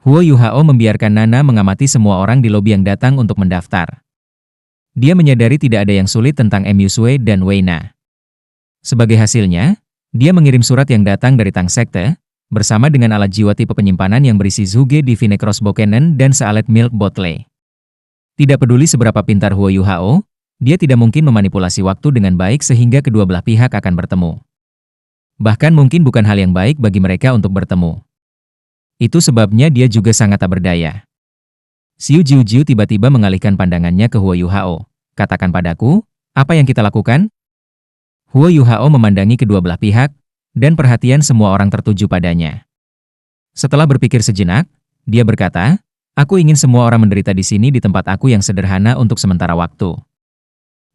Huo Yuhao membiarkan Nana mengamati semua orang di lobi yang datang untuk mendaftar. Dia menyadari tidak ada yang sulit tentang Mu Sui dan Wei Na. Sebagai hasilnya, dia mengirim surat yang datang dari Tang Sekte, bersama dengan alat jiwa tipe penyimpanan yang berisi Zuge Divine Crossbow-Cannon dan sealet Milk Bottle. Tidak peduli seberapa pintar Huo Yuhao, dia tidak mungkin memanipulasi waktu dengan baik sehingga kedua belah pihak akan bertemu. Bahkan mungkin bukan hal yang baik bagi mereka untuk bertemu. Itu sebabnya dia juga sangat tak berdaya. Xiu Jiujiu tiba-tiba mengalihkan pandangannya ke Huo Yuhao. Katakan padaku, apa yang kita lakukan? Huo Yuhao memandangi kedua belah pihak, dan perhatian semua orang tertuju padanya. Setelah berpikir sejenak, dia berkata, aku ingin semua orang menderita di sini di tempat aku yang sederhana untuk sementara waktu.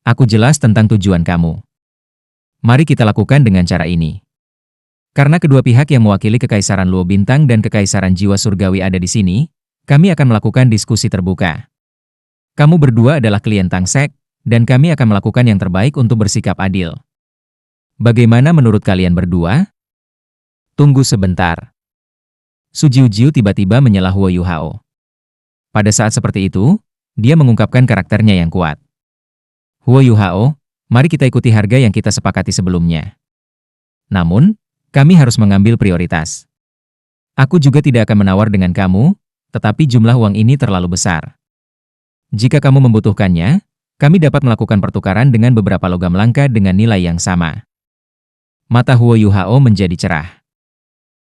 Aku jelas tentang tujuan kamu. Mari kita lakukan dengan cara ini. Karena kedua pihak yang mewakili Kekaisaran Luo Bintang dan Kekaisaran Jiwa Surgawi ada di sini, kami akan melakukan diskusi terbuka. Kamu berdua adalah klien Tang Sek, dan kami akan melakukan yang terbaik untuk bersikap adil. Bagaimana menurut kalian berdua? Tunggu sebentar. Su Jiujiu tiba-tiba menyela Huo Yuhao. Pada saat seperti itu, dia mengungkapkan karakternya yang kuat. Huo Yuhao, mari kita ikuti harga yang kita sepakati sebelumnya. Namun, kami harus mengambil prioritas. Aku juga tidak akan menawar dengan kamu, tetapi jumlah uang ini terlalu besar. Jika kamu membutuhkannya, kami dapat melakukan pertukaran dengan beberapa logam langka dengan nilai yang sama. Mata Huo Yuhao menjadi cerah.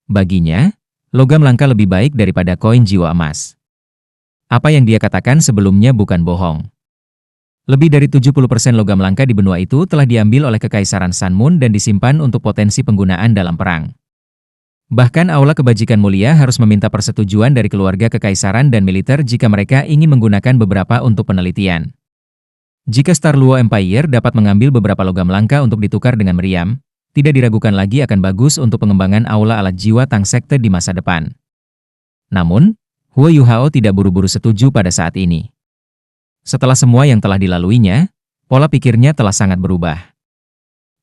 Baginya, logam langka lebih baik daripada koin jiwa emas. Apa yang dia katakan sebelumnya bukan bohong. Lebih dari 70% logam langka di benua itu telah diambil oleh Kekaisaran Sun Moon dan disimpan untuk potensi penggunaan dalam perang. Bahkan Aula Kebajikan Mulia harus meminta persetujuan dari keluarga kekaisaran dan militer jika mereka ingin menggunakan beberapa untuk penelitian. Jika Star Luo Empire dapat mengambil beberapa logam langka untuk ditukar dengan meriam, tidak diragukan lagi akan bagus untuk pengembangan aula alat jiwa Tang Sekte di masa depan. Namun, Huo Yuhao tidak buru-buru setuju pada saat ini. Setelah semua yang telah dilaluinya, pola pikirnya telah sangat berubah.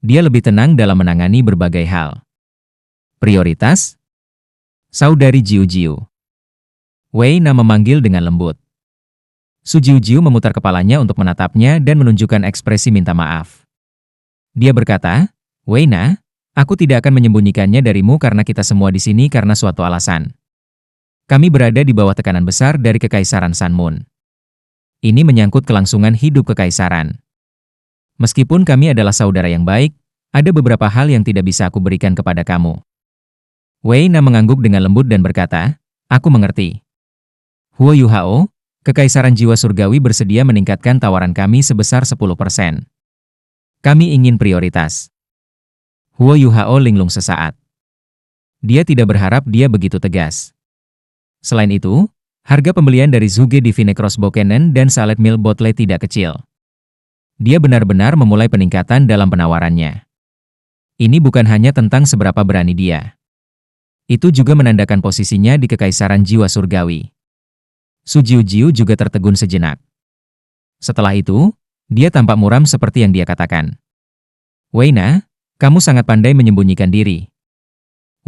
Dia lebih tenang dalam menangani berbagai hal. Prioritas? Saudari Jiujiu. Wei Na memanggil dengan lembut. Su Jiujiu memutar kepalanya untuk menatapnya dan menunjukkan ekspresi minta maaf. Dia berkata, Wei Na, aku tidak akan menyembunyikannya darimu karena kita semua di sini karena suatu alasan. Kami berada di bawah tekanan besar dari Kekaisaran Sun Moon. Ini menyangkut kelangsungan hidup Kekaisaran. Meskipun kami adalah saudara yang baik, ada beberapa hal yang tidak bisa aku berikan kepada kamu. Wei Na mengangguk dengan lembut dan berkata, aku mengerti. Huo Yuhao, Kekaisaran Jiwa Surgawi bersedia meningkatkan tawaran kami sebesar 10%. Kami ingin prioritas. Huo Yuhao linglung sesaat. Dia tidak berharap dia begitu tegas. Selain itu, harga pembelian dari Zuge Divine Crossbow-Cannon dan sealet Milk Bottle tidak kecil. Dia benar-benar memulai peningkatan dalam penawarannya. Ini bukan hanya tentang seberapa berani dia. Itu juga menandakan posisinya di Kekaisaran Jiwa Surgawi. Su Jiujiu juga tertegun sejenak. Setelah itu, dia tampak muram seperti yang dia katakan. Wei Na, kamu sangat pandai menyembunyikan diri.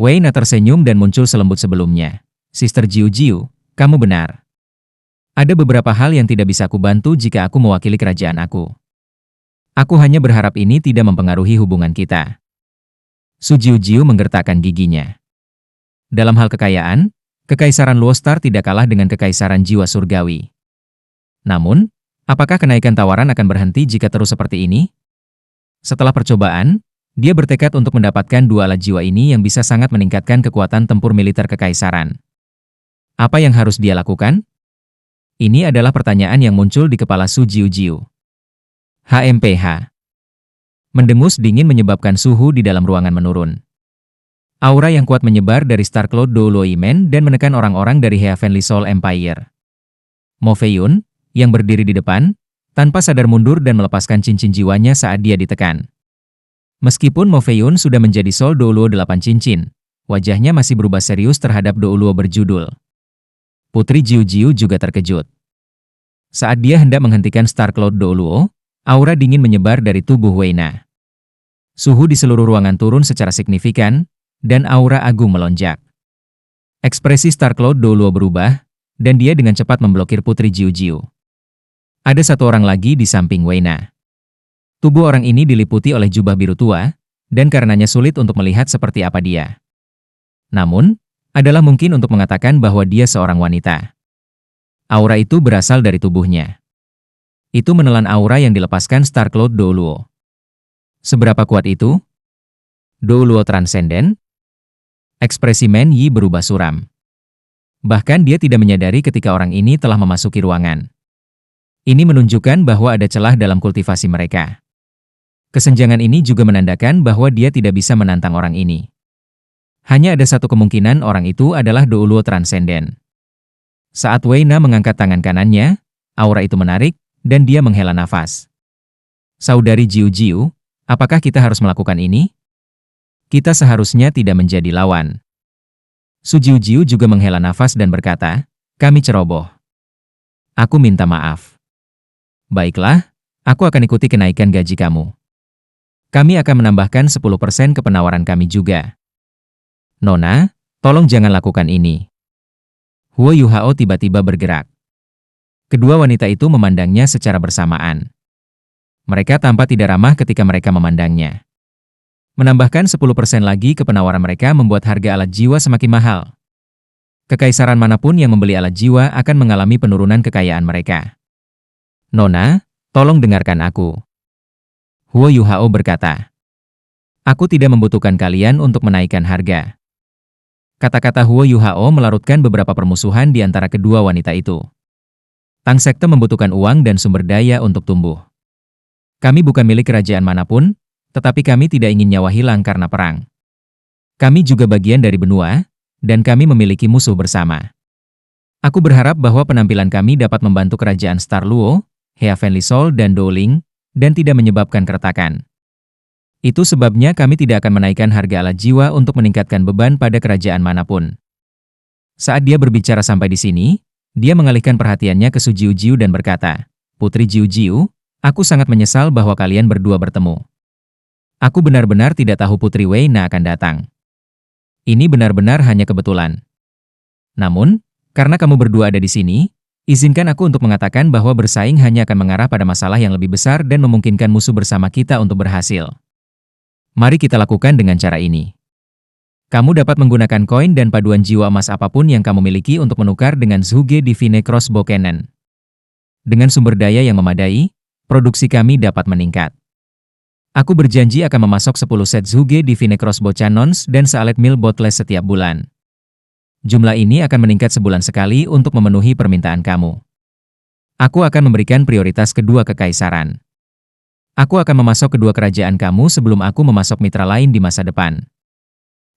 Wei Na tersenyum dan muncul selembut sebelumnya. Sister Jiujiu, kamu benar. Ada beberapa hal yang tidak bisa aku bantu jika aku mewakili kerajaan aku. Aku hanya berharap ini tidak mempengaruhi hubungan kita. Su Jiujiu menggertakkan giginya. Dalam hal kekayaan, Kekaisaran Luo Star tidak kalah dengan Kekaisaran Jiwa Surgawi. Namun, apakah kenaikan tawaran akan berhenti jika terus seperti ini? Setelah percobaan, dia bertekad untuk mendapatkan dua alat jiwa ini yang bisa sangat meningkatkan kekuatan tempur militer Kekaisaran. Apa yang harus dia lakukan? Ini adalah pertanyaan yang muncul di kepala Su Jiujiu. HMPH. Mendengus dingin menyebabkan suhu di dalam ruangan menurun. Aura yang kuat menyebar dari Star Cloud Douluoimen dan menekan orang-orang dari Heavenly Soul Empire. Mo Feiyun, yang berdiri di depan, tanpa sadar mundur dan melepaskan cincin jiwanya saat dia ditekan. Meskipun Mo Feiyun sudah menjadi Soul Douluo 8 cincin, wajahnya masih berubah serius terhadap Douluo berjudul. Putri Jiujiu juga terkejut. Saat dia hendak menghentikan Star Cloud Douluo, aura dingin menyebar dari tubuh Wei Na. Suhu di seluruh ruangan turun secara signifikan, dan aura agung melonjak. Ekspresi Star Cloud Doluo berubah, dan dia dengan cepat memblokir Putri Jiu Jiu. Ada satu orang lagi di samping Weina. Tubuh orang ini diliputi oleh jubah biru tua, dan karenanya sulit untuk melihat seperti apa dia. Namun, adalah mungkin untuk mengatakan bahwa dia seorang wanita. Aura itu berasal dari tubuhnya. Itu menelan aura yang dilepaskan Star Cloud Doluo. Seberapa kuat itu? Doluo transenden? Ekspresi Men Yi berubah suram. Bahkan dia tidak menyadari ketika orang ini telah memasuki ruangan. Ini menunjukkan bahwa ada celah dalam kultivasi mereka. Kesenjangan ini juga menandakan bahwa dia tidak bisa menantang orang ini. Hanya ada satu kemungkinan orang itu adalah Doluo transenden. Saat Weina mengangkat tangan kanannya, aura itu menarik, dan dia menghela nafas. Saudari Jiu Jiu, apakah kita harus melakukan ini? Kita seharusnya tidak menjadi lawan. Su Jiu Jiu juga menghela nafas dan berkata, kami ceroboh. Aku minta maaf. Baiklah, aku akan ikuti kenaikan gaji kamu. Kami akan menambahkan 10% ke penawaran kami juga. Nona, tolong jangan lakukan ini. Huo Yuhao tiba-tiba bergerak. Kedua wanita itu memandangnya secara bersamaan. Mereka tampak tidak ramah ketika mereka memandangnya. Menambahkan 10% lagi ke penawaran mereka membuat harga alat jiwa semakin mahal. Kekaisaran manapun yang membeli alat jiwa akan mengalami penurunan kekayaan mereka. Nona, tolong dengarkan aku. Huo Yuhao berkata. Aku tidak membutuhkan kalian untuk menaikkan harga. Kata-kata Huo Yuhao melarutkan beberapa permusuhan di antara kedua wanita itu. Tang Sekte membutuhkan uang dan sumber daya untuk tumbuh. Kami bukan milik kerajaan manapun, tetapi kami tidak ingin nyawa hilang karena perang. Kami juga bagian dari benua, dan kami memiliki musuh bersama. Aku berharap bahwa penampilan kami dapat membantu kerajaan Star Luo, Heavenly Soul dan Dowling, dan tidak menyebabkan keretakan. Itu sebabnya kami tidak akan menaikkan harga alat jiwa untuk meningkatkan beban pada kerajaan manapun. Saat dia berbicara sampai di sini, dia mengalihkan perhatiannya ke Su Jiu Jiu dan berkata, Putri Jiu Jiu, aku sangat menyesal bahwa kalian berdua bertemu. Aku benar-benar tidak tahu Putri Weina akan datang. Ini benar-benar hanya kebetulan. Namun, karena kamu berdua ada di sini, izinkan aku untuk mengatakan bahwa bersaing hanya akan mengarah pada masalah yang lebih besar dan memungkinkan musuh bersama kita untuk berhasil. Mari kita lakukan dengan cara ini. Kamu dapat menggunakan koin dan paduan jiwa emas apapun yang kamu miliki untuk menukar dengan Zhuge Divine Crossbow Cannon. Dengan sumber daya yang memadai, produksi kami dapat meningkat. Aku berjanji akan memasok 10 set Zhuge Divine Crossbow Cannons dan sealet mil botless setiap bulan. Jumlah ini akan meningkat sebulan sekali untuk memenuhi permintaan kamu. Aku akan memberikan prioritas kedua kekaisaran. Aku akan memasok kedua kerajaan kamu sebelum aku memasok mitra lain di masa depan.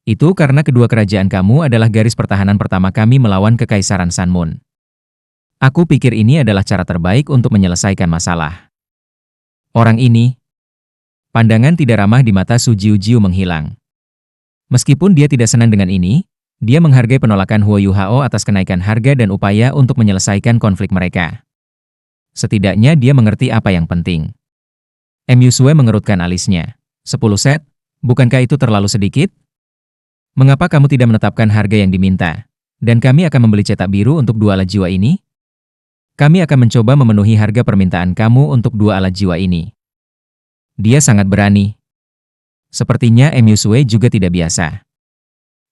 Itu karena kedua kerajaan kamu adalah garis pertahanan pertama kami melawan Kekaisaran Sanmun. Aku pikir ini adalah cara terbaik untuk menyelesaikan masalah. Orang ini, pandangan tidak ramah di mata Su Jiu Jiu menghilang. Meskipun dia tidak senang dengan ini, dia menghargai penolakan Huo Yuhao atas kenaikan harga dan upaya untuk menyelesaikan konflik mereka. Setidaknya dia mengerti apa yang penting. Yusue mengerutkan alisnya. 10 set, bukankah itu terlalu sedikit? Mengapa kamu tidak menetapkan harga yang diminta? Dan kami akan membeli cetak biru untuk 2 alat jiwa ini? Kami akan mencoba memenuhi harga permintaan kamu untuk 2 alat jiwa ini. Dia sangat berani. Sepertinya Yusue juga tidak biasa.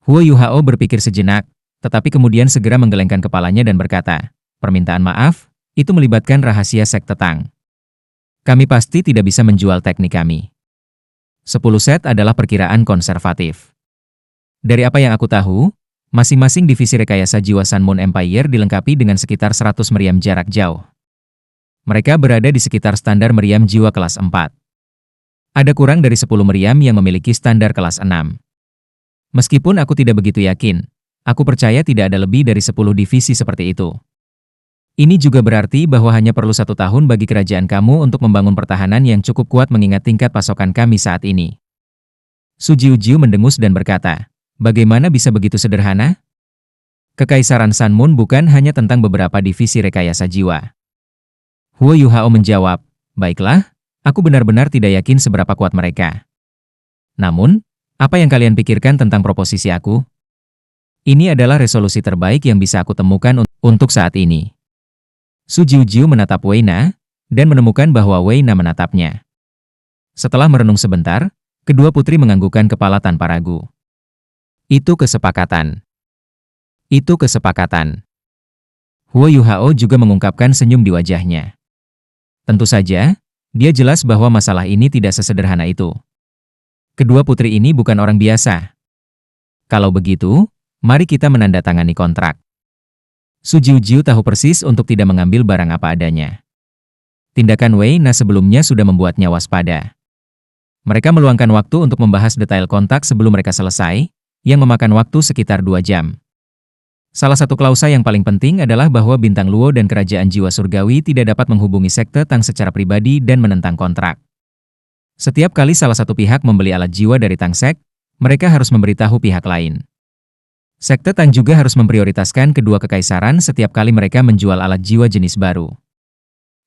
Huo Yuhao berpikir sejenak, tetapi kemudian segera menggelengkan kepalanya dan berkata, permintaan maaf, itu melibatkan rahasia sekte Tang. Kami pasti tidak bisa menjual teknik kami. 10 set adalah perkiraan konservatif. Dari apa yang aku tahu, masing-masing divisi rekayasa jiwa Sanmun Empire dilengkapi dengan sekitar 100 meriam jarak jauh. Mereka berada di sekitar standar meriam jiwa kelas 4. Ada kurang dari 10 meriam yang memiliki standar kelas 6. Meskipun aku tidak begitu yakin, aku percaya tidak ada lebih dari 10 divisi seperti itu. Ini juga berarti bahwa hanya perlu 1 tahun bagi kerajaan kamu untuk membangun pertahanan yang cukup kuat mengingat tingkat pasokan kami saat ini. Su Jiu Jiu mendengus dan berkata, bagaimana bisa begitu sederhana? Kekaisaran Sanmun bukan hanya tentang beberapa divisi rekayasa jiwa. Huo Yuhao menjawab, baiklah, aku benar-benar tidak yakin seberapa kuat mereka. Namun, apa yang kalian pikirkan tentang proposisi aku? Ini adalah resolusi terbaik yang bisa aku temukan untuk saat ini. Su Jiujiu menatap Wei Na, dan menemukan bahwa Wei Na menatapnya. Setelah merenung sebentar, kedua putri menganggukkan kepala tanpa ragu. Itu kesepakatan. Itu kesepakatan. Huo Yuhao juga mengungkapkan senyum di wajahnya. Tentu saja, dia jelas bahwa masalah ini tidak sesederhana itu. Kedua putri ini bukan orang biasa. Kalau begitu, mari kita menandatangani kontrak. Su Jiujiu tahu persis untuk tidak mengambil barang apa adanya. Tindakan Wei Na sebelumnya sudah membuatnya waspada. Mereka meluangkan waktu untuk membahas detail kontak sebelum mereka selesai, yang memakan waktu sekitar 2 jam. Salah satu klausa yang paling penting adalah bahwa Bintang Luo dan Kerajaan Jiwa Surgawi tidak dapat menghubungi Sekte Tang secara pribadi dan menentang kontrak. Setiap kali salah satu pihak membeli alat jiwa dari Tang Sek, mereka harus memberitahu pihak lain. Sekte Tang juga harus memprioritaskan kedua kekaisaran setiap kali mereka menjual alat jiwa jenis baru.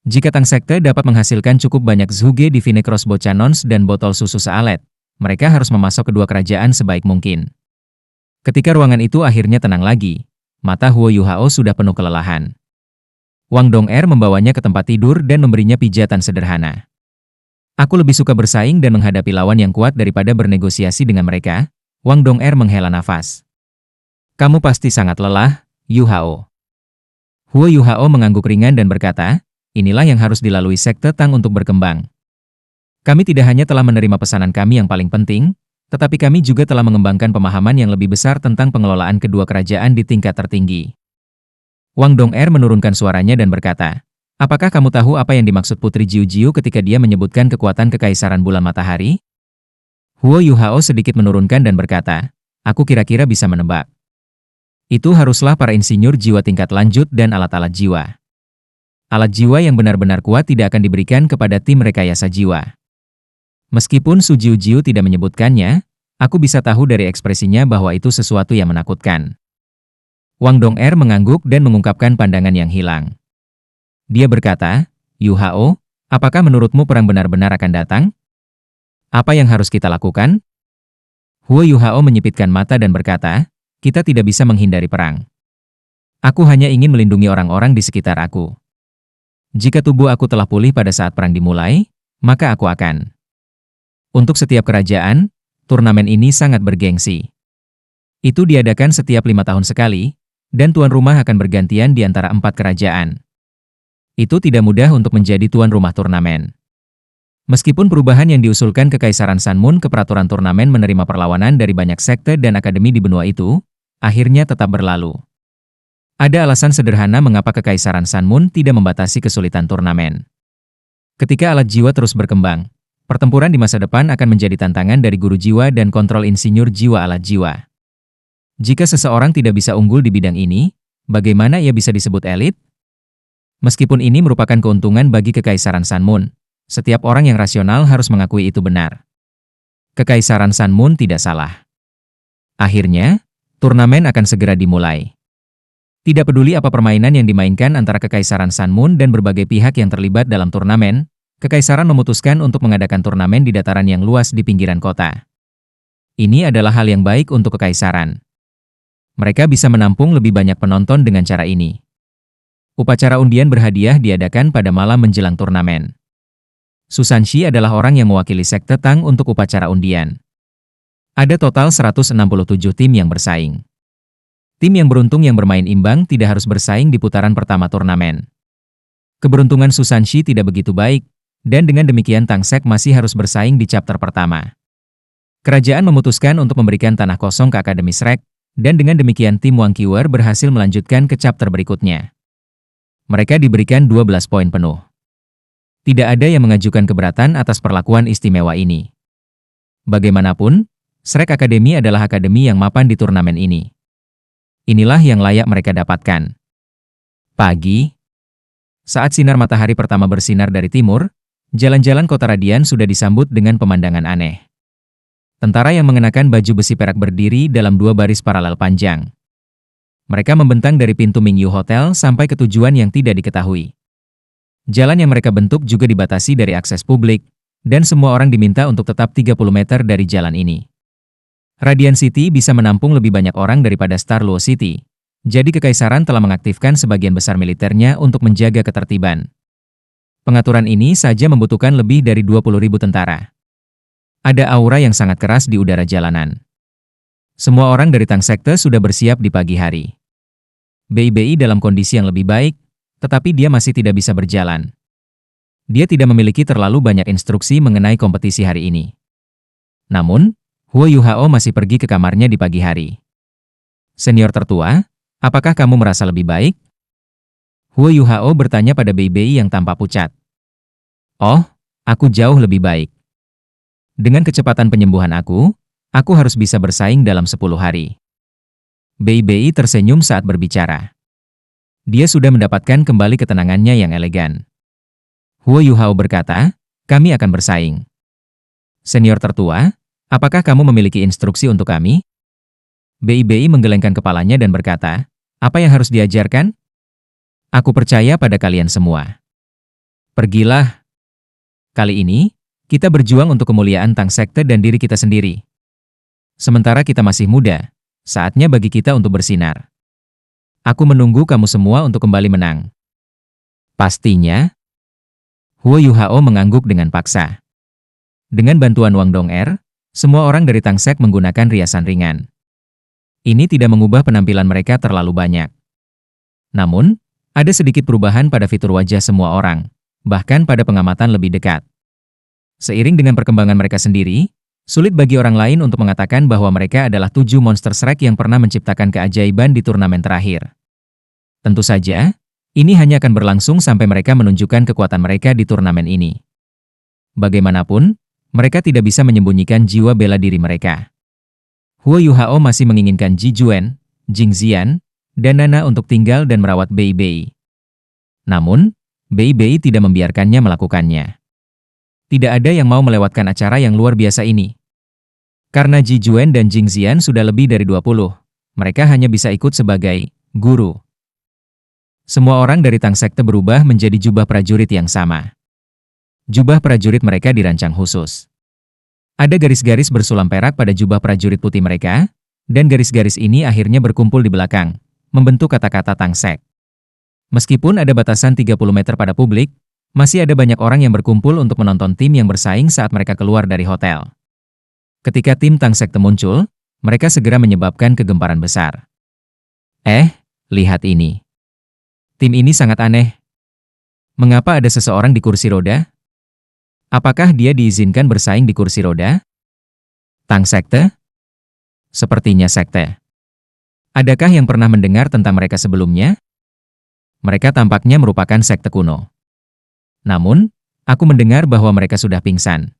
Jika Tang Sekte dapat menghasilkan cukup banyak Zhuge Divine Crossbow Cannons dan botol susu sealet, mereka harus memasok kedua kerajaan sebaik mungkin. Ketika ruangan itu akhirnya tenang lagi, mata Huo Yuhao sudah penuh kelelahan. Wang Dong'er membawanya ke tempat tidur dan memberinya pijatan sederhana. Aku lebih suka bersaing dan menghadapi lawan yang kuat daripada bernegosiasi dengan mereka. Wang Dong'er menghela nafas. Kamu pasti sangat lelah, Yuhao. Huo Yuhao mengangguk ringan dan berkata, inilah yang harus dilalui Sekte Tang untuk berkembang. Kami tidak hanya telah menerima pesanan kami yang paling penting, tetapi kami juga telah mengembangkan pemahaman yang lebih besar tentang pengelolaan kedua kerajaan di tingkat tertinggi. Wang Dong'er menurunkan suaranya dan berkata, apakah kamu tahu apa yang dimaksud Putri Jiujiu ketika dia menyebutkan kekuatan kekaisaran bulan matahari? Huo Yuhao sedikit menurunkan dan berkata, aku kira-kira bisa menebak. Itu haruslah para insinyur jiwa tingkat lanjut dan alat-alat jiwa. Alat jiwa yang benar-benar kuat tidak akan diberikan kepada tim rekayasa jiwa. Meskipun Su Jiujiu tidak menyebutkannya, aku bisa tahu dari ekspresinya bahwa itu sesuatu yang menakutkan. Wang Dong'er mengangguk dan mengungkapkan pandangan yang hilang. Dia berkata, Yuhao, apakah menurutmu perang benar-benar akan datang? Apa yang harus kita lakukan? Huo Yuhao menyipitkan mata dan berkata, kita tidak bisa menghindari perang. Aku hanya ingin melindungi orang-orang di sekitar aku. Jika tubuh aku telah pulih pada saat perang dimulai, maka aku akan. Untuk setiap kerajaan, turnamen ini sangat bergengsi. Itu diadakan setiap 5 tahun sekali, dan tuan rumah akan bergantian di antara 4 kerajaan. Itu tidak mudah untuk menjadi tuan rumah turnamen. Meskipun perubahan yang diusulkan Kekaisaran Sanmun ke peraturan turnamen menerima perlawanan dari banyak sekte dan akademi di benua itu, akhirnya tetap berlalu. Ada alasan sederhana mengapa Kekaisaran Sanmun tidak membatasi kesulitan turnamen. Ketika alat jiwa terus berkembang, pertempuran di masa depan akan menjadi tantangan dari guru jiwa dan kontrol insinyur jiwa alat jiwa. Jika seseorang tidak bisa unggul di bidang ini, bagaimana ia bisa disebut elit? Meskipun ini merupakan keuntungan bagi Kekaisaran Sanmun, setiap orang yang rasional harus mengakui itu benar. Kekaisaran Sanmun tidak salah. Akhirnya, turnamen akan segera dimulai. Tidak peduli apa permainan yang dimainkan antara Kekaisaran Sanmun dan berbagai pihak yang terlibat dalam turnamen, Kekaisaran memutuskan untuk mengadakan turnamen di dataran yang luas di pinggiran kota. Ini adalah hal yang baik untuk Kekaisaran. Mereka bisa menampung lebih banyak penonton dengan cara ini. Upacara undian berhadiah diadakan pada malam menjelang turnamen. Su Sanxi adalah orang yang mewakili Sekte Tang untuk upacara undian. Ada total 167 tim yang bersaing. Tim yang beruntung yang bermain imbang tidak harus bersaing di putaran pertama turnamen. Keberuntungan Su Sanxi tidak begitu baik, dan dengan demikian Tang Sek masih harus bersaing di chapter pertama. Kerajaan memutuskan untuk memberikan tanah kosong ke Akademi Shrek, dan dengan demikian tim Wang Qiwer berhasil melanjutkan ke chapter berikutnya. Mereka diberikan 12 poin penuh. Tidak ada yang mengajukan keberatan atas perlakuan istimewa ini. Bagaimanapun, Shrek Academy adalah akademi yang mapan di turnamen ini. Inilah yang layak mereka dapatkan. Pagi, saat sinar matahari pertama bersinar dari timur, jalan-jalan kota Radian sudah disambut dengan pemandangan aneh. Tentara yang mengenakan baju besi perak berdiri dalam 2 baris paralel panjang. Mereka membentang dari pintu Mingyu Hotel sampai ke tujuan yang tidak diketahui. Jalan yang mereka bentuk juga dibatasi dari akses publik, dan semua orang diminta untuk tetap 30 meter dari jalan ini. Radiant City bisa menampung lebih banyak orang daripada Starluo City. Jadi Kekaisaran telah mengaktifkan sebagian besar militernya untuk menjaga ketertiban. Pengaturan ini saja membutuhkan lebih dari 20.000 tentara. Ada aura yang sangat keras di udara jalanan. Semua orang dari Tang Sekte sudah bersiap di pagi hari. BIBI dalam kondisi yang lebih baik, tetapi dia masih tidak bisa berjalan. Dia tidak memiliki terlalu banyak instruksi mengenai kompetisi hari ini. Namun, Huo Yuhao masih pergi ke kamarnya di pagi hari. Senior tertua, apakah kamu merasa lebih baik? Huo Yuhao bertanya pada BIBI yang tampak pucat. Oh, aku jauh lebih baik. Dengan kecepatan penyembuhan aku harus bisa bersaing dalam 10 hari. BIBI tersenyum saat berbicara. Dia sudah mendapatkan kembali ketenangannya yang elegan. Huo Yuhao berkata, kami akan bersaing. Senior tertua, apakah kamu memiliki instruksi untuk kami? BIBI menggelengkan kepalanya dan berkata, apa yang harus diajarkan? Aku percaya pada kalian semua. Pergilah. Kali ini, kita berjuang untuk kemuliaan Tang Sekte dan diri kita sendiri. Sementara kita masih muda, saatnya bagi kita untuk bersinar. Aku menunggu kamu semua untuk kembali menang. Pastinya. Huo Yuhao mengangguk dengan paksa. Dengan bantuan Wang Dong'er, semua orang dari Tang Sek menggunakan riasan ringan. Ini tidak mengubah penampilan mereka terlalu banyak. Namun, ada sedikit perubahan pada fitur wajah semua orang, bahkan pada pengamatan lebih dekat. Seiring dengan perkembangan mereka sendiri, sulit bagi orang lain untuk mengatakan bahwa mereka adalah 7 monster Shrek yang pernah menciptakan keajaiban di turnamen terakhir. Tentu saja, ini hanya akan berlangsung sampai mereka menunjukkan kekuatan mereka di turnamen ini. Bagaimanapun, mereka tidak bisa menyembunyikan jiwa bela diri mereka. Huo Yuhao masih menginginkan Ji Juan, Jing Zian, dan Nana untuk tinggal dan merawat BIBI. Namun, BIBI tidak membiarkannya melakukannya. Tidak ada yang mau melewatkan acara yang luar biasa ini. Karena Ji Juan dan Jing Zian sudah lebih dari 20, mereka hanya bisa ikut sebagai guru. Semua orang dari Tang Sekte berubah menjadi jubah prajurit yang sama. Jubah prajurit mereka dirancang khusus. Ada garis-garis bersulam perak pada jubah prajurit putih mereka, dan garis-garis ini akhirnya berkumpul di belakang, membentuk kata-kata Tang Sek. Meskipun ada batasan 30 meter pada publik, masih ada banyak orang yang berkumpul untuk menonton tim yang bersaing saat mereka keluar dari hotel. Ketika tim Tang Sekte muncul, mereka segera menyebabkan kegemparan besar. Lihat ini. Tim ini sangat aneh. Mengapa ada seseorang di kursi roda? Apakah dia diizinkan bersaing di kursi roda? Tang Sekte? Sepertinya sekte. Adakah yang pernah mendengar tentang mereka sebelumnya? Mereka tampaknya merupakan sekte kuno. Namun, aku mendengar bahwa mereka sudah pingsan.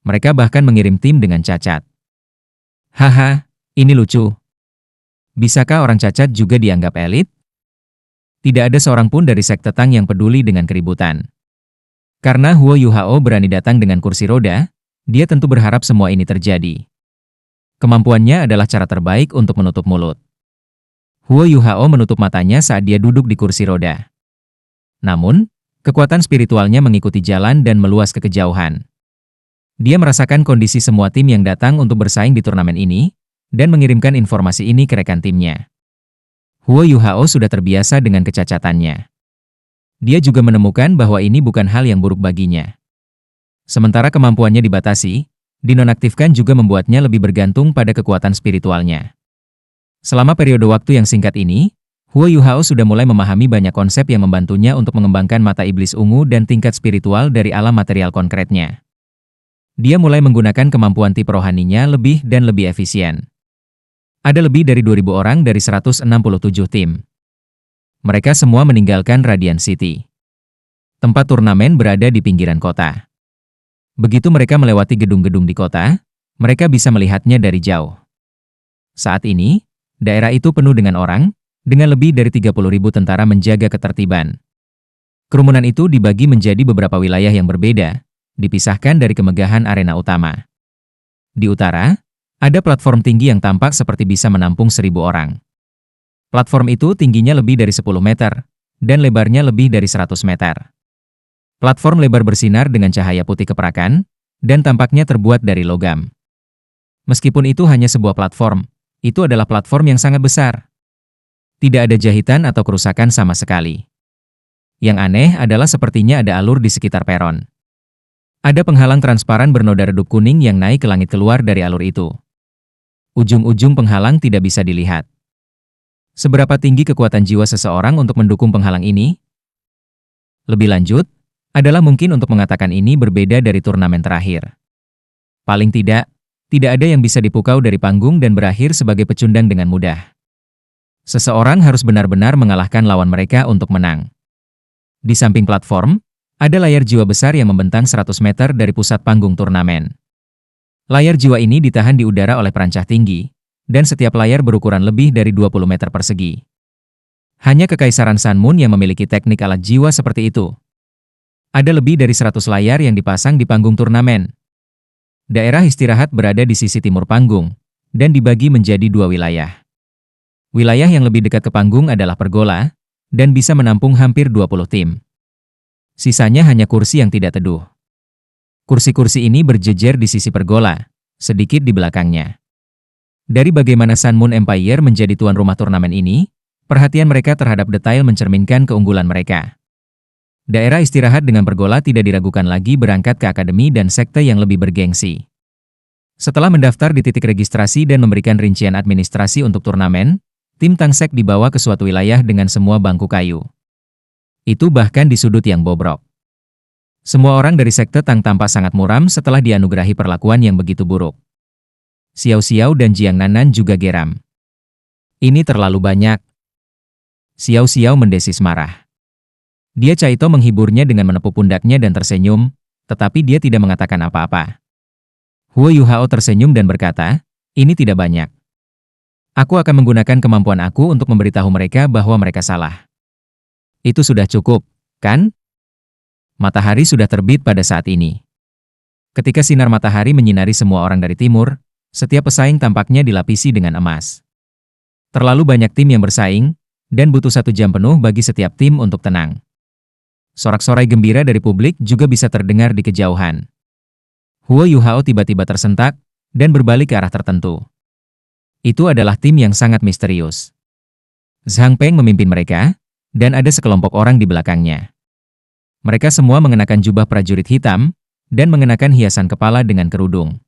Mereka bahkan mengirim tim dengan cacat. Haha, ini lucu. Bisakah orang cacat juga dianggap elit? Tidak ada seorang pun dari sekte Tang yang peduli dengan keributan. Karena Huo Yuhao berani datang dengan kursi roda, dia tentu berharap semua ini terjadi. Kemampuannya adalah cara terbaik untuk menutup mulut. Huo Yuhao menutup matanya saat dia duduk di kursi roda. Namun, kekuatan spiritualnya mengikuti jalan dan meluas ke kejauhan. Dia merasakan kondisi semua tim yang datang untuk bersaing di turnamen ini, dan mengirimkan informasi ini ke rekan timnya. Huo Yuhao sudah terbiasa dengan kecacatannya. Dia juga menemukan bahwa ini bukan hal yang buruk baginya. Sementara kemampuannya dibatasi, dinonaktifkan juga membuatnya lebih bergantung pada kekuatan spiritualnya. Selama periode waktu yang singkat ini, Huo Yuhao sudah mulai memahami banyak konsep yang membantunya untuk mengembangkan mata iblis ungu dan tingkat spiritual dari alam material konkretnya. Dia mulai menggunakan kemampuan tipe rohaninya lebih dan lebih efisien. Ada lebih dari 2.000 orang dari 167 tim. Mereka semua meninggalkan Radiant City. Tempat turnamen berada di pinggiran kota. Begitu mereka melewati gedung-gedung di kota, mereka bisa melihatnya dari jauh. Saat ini, daerah itu penuh dengan orang, dengan lebih dari 30.000 tentara menjaga ketertiban. Kerumunan itu dibagi menjadi beberapa wilayah yang berbeda, dipisahkan dari kemegahan arena utama. Di utara, ada platform tinggi yang tampak seperti bisa menampung 1.000 orang. Platform itu tingginya lebih dari 10 meter, dan lebarnya lebih dari 100 meter. Platform lebar bersinar dengan cahaya putih keperakan, dan tampaknya terbuat dari logam. Meskipun itu hanya sebuah platform, itu adalah platform yang sangat besar. Tidak ada jahitan atau kerusakan sama sekali. Yang aneh adalah sepertinya ada alur di sekitar peron. Ada penghalang transparan bernoda redup kuning yang naik ke langit keluar dari alur itu. Ujung-ujung penghalang tidak bisa dilihat. Seberapa tinggi kekuatan jiwa seseorang untuk mendukung penghalang ini? Lebih lanjut, adalah mungkin untuk mengatakan ini berbeda dari turnamen terakhir. Paling tidak ada yang bisa dipukau dari panggung dan berakhir sebagai pecundang dengan mudah. Seseorang harus benar-benar mengalahkan lawan mereka untuk menang. Di samping platform, ada layar jiwa besar yang membentang 100 meter dari pusat panggung turnamen. Layar jiwa ini ditahan di udara oleh perancah tinggi, dan setiap layar berukuran lebih dari 20 meter persegi. Hanya Kekaisaran Sun Moon yang memiliki teknik alat jiwa seperti itu. Ada lebih dari 100 layar yang dipasang di panggung turnamen. Daerah istirahat berada di sisi timur panggung, dan dibagi menjadi 2 wilayah. Wilayah yang lebih dekat ke panggung adalah pergola, dan bisa menampung hampir 20 tim. Sisanya hanya kursi yang tidak teduh. Kursi-kursi ini berjejer di sisi pergola, sedikit di belakangnya. Dari bagaimana Sun Moon Empire menjadi tuan rumah turnamen ini, perhatian mereka terhadap detail mencerminkan keunggulan mereka. Daerah istirahat dengan pergola tidak diragukan lagi berangkat ke akademi dan sekte yang lebih bergengsi. Setelah mendaftar di titik registrasi dan memberikan rincian administrasi untuk turnamen, tim Tangsek dibawa ke suatu wilayah dengan semua bangku kayu. Itu bahkan di sudut yang bobrok. Semua orang dari sekte Tang tampak sangat muram setelah dianugerahi perlakuan yang begitu buruk. Xiao Xiao dan Jiang Nanan juga geram. Ini terlalu banyak. Xiao Xiao mendesis marah. Dia Caito menghiburnya dengan menepuk pundaknya dan tersenyum, tetapi dia tidak mengatakan apa-apa. Huo Yuhao tersenyum dan berkata, ini tidak banyak. Aku akan menggunakan kemampuan aku untuk memberitahu mereka bahwa mereka salah. Itu sudah cukup, kan? Matahari sudah terbit pada saat ini. Ketika sinar matahari menyinari semua orang dari timur, setiap pesaing tampaknya dilapisi dengan emas. Terlalu banyak tim yang bersaing, dan butuh 1 jam penuh bagi setiap tim untuk tenang. Sorak-sorai gembira dari publik juga bisa terdengar di kejauhan. Huo Yuhao tiba-tiba tersentak, dan berbalik ke arah tertentu. Itu adalah tim yang sangat misterius. Zhang Peng memimpin mereka, dan ada sekelompok orang di belakangnya. Mereka semua mengenakan jubah prajurit hitam, dan mengenakan hiasan kepala dengan kerudung.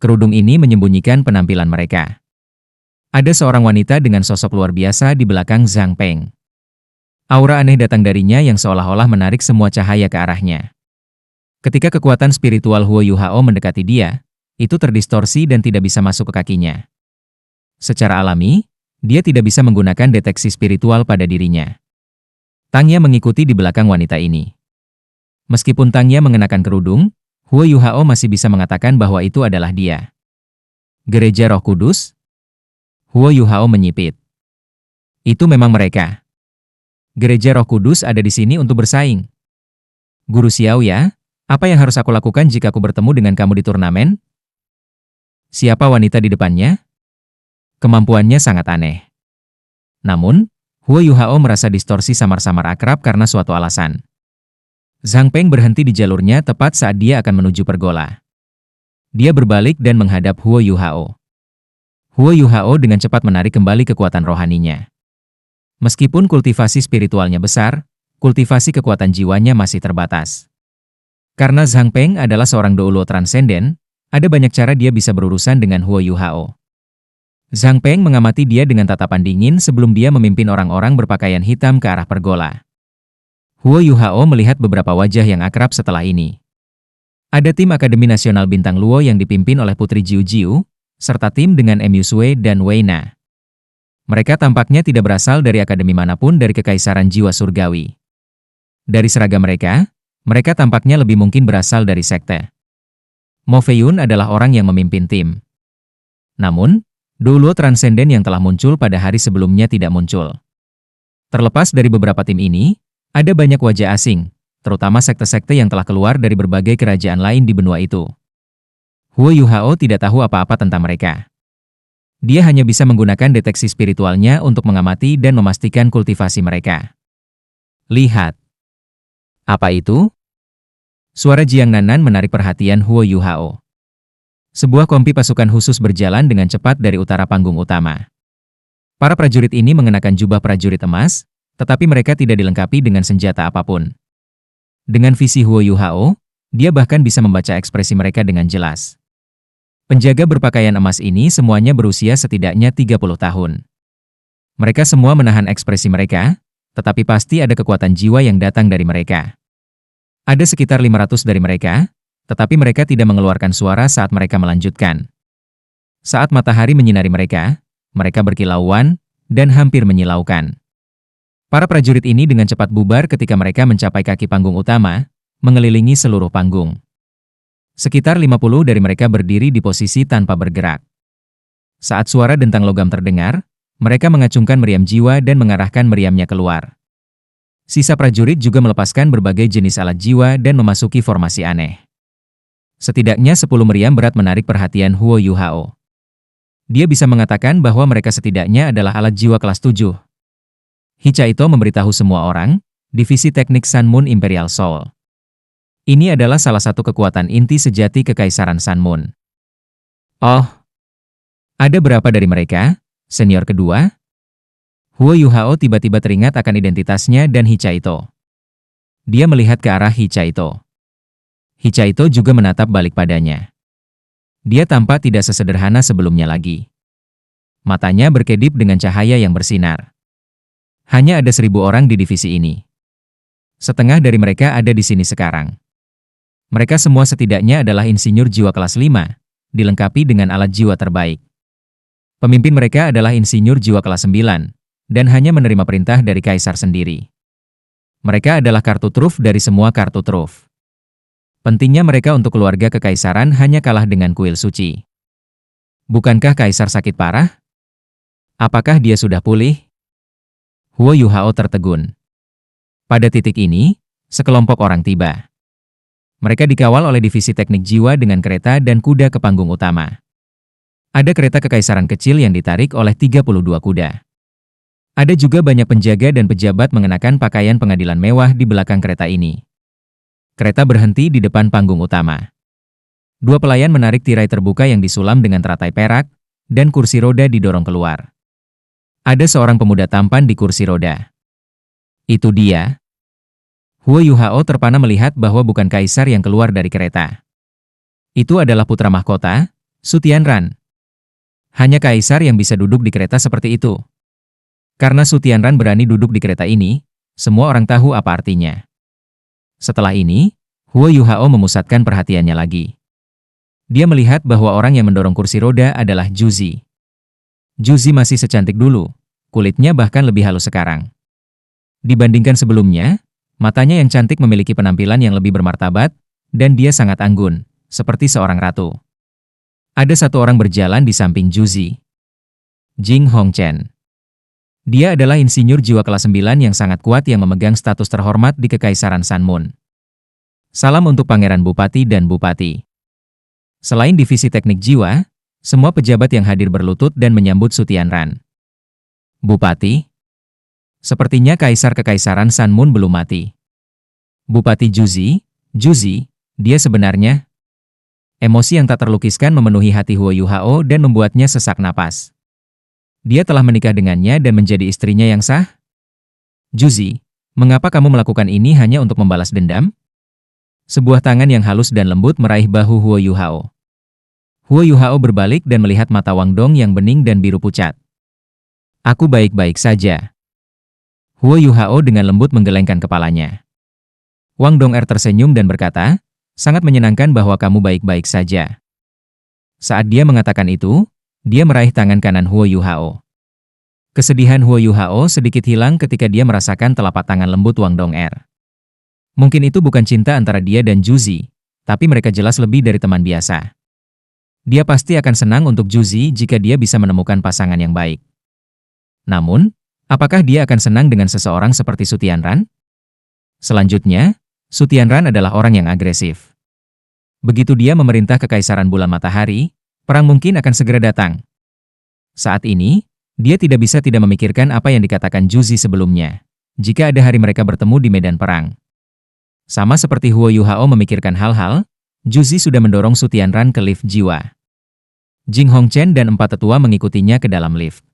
Kerudung ini menyembunyikan penampilan mereka. Ada seorang wanita dengan sosok luar biasa di belakang Zhang Peng. Aura aneh datang darinya yang seolah-olah menarik semua cahaya ke arahnya. Ketika kekuatan spiritual Huo Yuhao mendekati dia, itu terdistorsi dan tidak bisa masuk ke kakinya. Secara alami, dia tidak bisa menggunakan deteksi spiritual pada dirinya. Tangya mengikuti di belakang wanita ini. Meskipun Tangya mengenakan kerudung, Huo Yuhao masih bisa mengatakan bahwa itu adalah dia. Gereja Roh Kudus? Huo Yuhao menyipit. Itu memang mereka. Gereja Roh Kudus ada di sini untuk bersaing. Guru Xiao ya, apa yang harus aku lakukan jika aku bertemu dengan kamu di turnamen? Siapa wanita di depannya? Kemampuannya sangat aneh. Namun, Huo Yuhao merasa distorsi samar-samar akrab karena suatu alasan. Zhang Peng berhenti di jalurnya tepat saat dia akan menuju pergola. Dia berbalik dan menghadap Huo Yuhao. Huo Yuhao dengan cepat menarik kembali kekuatan rohaninya. Meskipun kultivasi spiritualnya besar, kultivasi kekuatan jiwanya masih terbatas. Karena Zhang Peng adalah seorang Douluo transenden, ada banyak cara dia bisa berurusan dengan Huo Yuhao. Zhang Peng mengamati dia dengan tatapan dingin sebelum dia memimpin orang-orang berpakaian hitam ke arah pergola. Huo Yuhao melihat beberapa wajah yang akrab setelah ini. Ada tim Akademi Nasional Bintang Luo yang dipimpin oleh Putri Jiu Jiu, serta tim dengan Mu Sui dan Wei Na. Mereka tampaknya tidak berasal dari akademi manapun dari Kekaisaran Jiwa Surgawi. Dari seragam mereka tampaknya lebih mungkin berasal dari sekte. Mo Feiyun adalah orang yang memimpin tim. Namun, Douluo transenden yang telah muncul pada hari sebelumnya tidak muncul. Terlepas dari beberapa tim ini, ada banyak wajah asing, terutama sekte-sekte yang telah keluar dari berbagai kerajaan lain di benua itu. Huo Yuhao tidak tahu apa-apa tentang mereka. Dia hanya bisa menggunakan deteksi spiritualnya untuk mengamati dan memastikan kultivasi mereka. Lihat. Apa itu? Suara Jiang Nanan menarik perhatian Huo Yuhao. Sebuah kompi pasukan khusus berjalan dengan cepat dari utara panggung utama. Para prajurit ini mengenakan jubah prajurit emas, tetapi mereka tidak dilengkapi dengan senjata apapun. Dengan visi Huo Yuhao, dia bahkan bisa membaca ekspresi mereka dengan jelas. Penjaga berpakaian emas ini semuanya berusia setidaknya 30 tahun. Mereka semua menahan ekspresi mereka, tetapi pasti ada kekuatan jiwa yang datang dari mereka. Ada sekitar 500 dari mereka, tetapi mereka tidak mengeluarkan suara saat mereka melanjutkan. Saat matahari menyinari mereka, mereka berkilauan dan hampir menyilaukan. Para prajurit ini dengan cepat bubar ketika mereka mencapai kaki panggung utama, mengelilingi seluruh panggung. Sekitar 50 dari mereka berdiri di posisi tanpa bergerak. Saat suara dentang logam terdengar, mereka mengacungkan meriam jiwa dan mengarahkan meriamnya keluar. Sisa prajurit juga melepaskan berbagai jenis alat jiwa dan memasuki formasi aneh. Setidaknya 10 meriam berat menarik perhatian Huo Yuhao. Dia bisa mengatakan bahwa mereka setidaknya adalah alat jiwa kelas 7. Hichaito memberitahu semua orang, divisi teknik Sun Moon Imperial Soul. Ini adalah salah satu kekuatan inti sejati Kekaisaran Sun Moon. Oh, ada berapa dari mereka? Senior kedua? Huo Yuhao tiba-tiba teringat akan identitasnya dan Hichaito. Dia melihat ke arah Hichaito. Hichaito juga menatap balik padanya. Dia tampak tidak sesederhana sebelumnya lagi. Matanya berkedip dengan cahaya yang bersinar. Hanya ada 1000 orang di divisi ini. Setengah dari mereka ada di sini sekarang. Mereka semua setidaknya adalah insinyur jiwa kelas 5, dilengkapi dengan alat jiwa terbaik. Pemimpin mereka adalah insinyur jiwa kelas 9, dan hanya menerima perintah dari kaisar sendiri. Mereka adalah kartu truf dari semua kartu truf. Pentingnya mereka untuk keluarga kekaisaran hanya kalah dengan kuil suci. Bukankah kaisar sakit parah? Apakah dia sudah pulih? Huo Yuhao tertegun. Pada titik ini, sekelompok orang tiba. Mereka dikawal oleh divisi teknik jiwa dengan kereta dan kuda ke panggung utama. Ada kereta kekaisaran kecil yang ditarik oleh 32 kuda. Ada juga banyak penjaga dan pejabat mengenakan pakaian pengadilan mewah di belakang kereta ini. Kereta berhenti di depan panggung utama. 2 pelayan menarik tirai terbuka yang disulam dengan teratai perak, dan kursi roda didorong keluar. Ada seorang pemuda tampan di kursi roda. Itu dia. Huo Yuhao terpana melihat bahwa bukan kaisar yang keluar dari kereta. Itu adalah putra mahkota, Su Tianran. Hanya kaisar yang bisa duduk di kereta seperti itu. Karena Su Tianran berani duduk di kereta ini, semua orang tahu apa artinya. Setelah ini, Huo Yuhao memusatkan perhatiannya lagi. Dia melihat bahwa orang yang mendorong kursi roda adalah Juzi. Juzi masih secantik dulu, kulitnya bahkan lebih halus sekarang. Dibandingkan sebelumnya, matanya yang cantik memiliki penampilan yang lebih bermartabat, dan dia sangat anggun, seperti seorang ratu. Ada satu orang berjalan di samping Juzi. Jing Hongchen. Dia adalah insinyur jiwa kelas 9 yang sangat kuat yang memegang status terhormat di Kekaisaran Sun Moon. Salam untuk Pangeran Bupati dan Bupati. Selain divisi teknik jiwa, semua pejabat yang hadir berlutut dan menyambut Su Tianran. Bupati? Sepertinya Kaisar Kekaisaran Sun Moon belum mati. Bupati Juzi, dia sebenarnya... Emosi yang tak terlukiskan memenuhi hati Huo Yuhao dan membuatnya sesak napas. Dia telah menikah dengannya dan menjadi istrinya yang sah? Juzi, mengapa kamu melakukan ini hanya untuk membalas dendam? Sebuah tangan yang halus dan lembut meraih bahu Huo Yuhao. Huo Yuhao berbalik dan melihat mata Wang Dong yang bening dan biru pucat. Aku baik-baik saja. Huo Yuhao dengan lembut menggelengkan kepalanya. Wang Dong tersenyum dan berkata, sangat menyenangkan bahwa kamu baik-baik saja. Saat dia mengatakan itu, dia meraih tangan kanan Huo Yuhao. Kesedihan Huo Yuhao sedikit hilang ketika dia merasakan telapak tangan lembut Wang Dong. Mungkin itu bukan cinta antara dia dan Juzi, tapi mereka jelas lebih dari teman biasa. Dia pasti akan senang untuk Juzi jika dia bisa menemukan pasangan yang baik. Namun, apakah dia akan senang dengan seseorang seperti Su Tianran? Selanjutnya, Su Tianran adalah orang yang agresif. Begitu dia memerintah Kekaisaran Bulan Matahari, perang mungkin akan segera datang. Saat ini, dia tidak bisa tidak memikirkan apa yang dikatakan Juzi sebelumnya, jika ada hari mereka bertemu di medan perang. Sama seperti Huo Yuhao memikirkan hal-hal, Juzi sudah mendorong Su Tianran ke lift jiwa. Jing Hongchen dan 4 tetua mengikutinya ke dalam lift.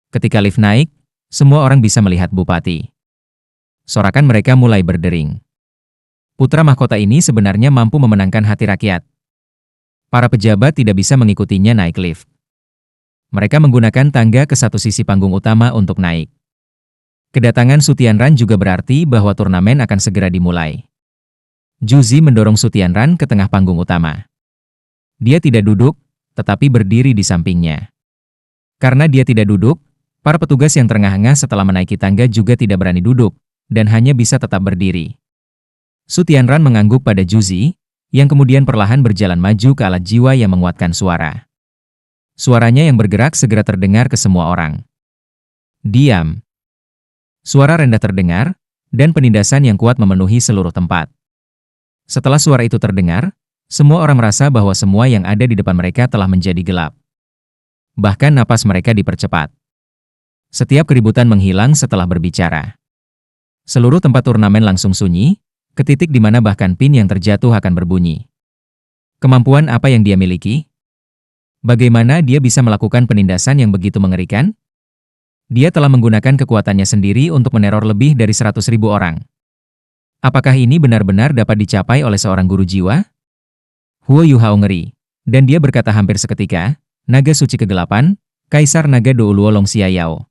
Ketika lift naik, semua orang bisa melihat Bupati. Sorakan mereka mulai berdering. Putra mahkota ini sebenarnya mampu memenangkan hati rakyat. Para pejabat tidak bisa mengikutinya naik lift. Mereka menggunakan tangga ke satu sisi panggung utama untuk naik. Kedatangan Su Tianran juga berarti bahwa turnamen akan segera dimulai. Juzi mendorong Su Tianran ke tengah panggung utama. Dia tidak duduk, tetapi berdiri di sampingnya. Karena dia tidak duduk, para petugas yang terengah-engah setelah menaiki tangga juga tidak berani duduk, dan hanya bisa tetap berdiri. Su Tianran mengangguk pada Juzi, yang kemudian perlahan berjalan maju ke alat jiwa yang menguatkan suara. Suaranya yang bergerak segera terdengar ke semua orang. Diam. Suara rendah terdengar, dan penindasan yang kuat memenuhi seluruh tempat. Setelah suara itu terdengar, semua orang merasa bahwa semua yang ada di depan mereka telah menjadi gelap. Bahkan napas mereka dipercepat. Setiap keributan menghilang setelah berbicara. Seluruh tempat turnamen langsung sunyi, ke titik di mana bahkan pin yang terjatuh akan berbunyi. Kemampuan apa yang dia miliki? Bagaimana dia bisa melakukan penindasan yang begitu mengerikan? Dia telah menggunakan kekuatannya sendiri untuk meneror lebih dari 100.000 orang. Apakah ini benar-benar dapat dicapai oleh seorang guru jiwa? Huo Yuhao ngeri, dan dia berkata hampir seketika, naga suci kegelapan, Kaisar Naga Douluo Long Xiayao.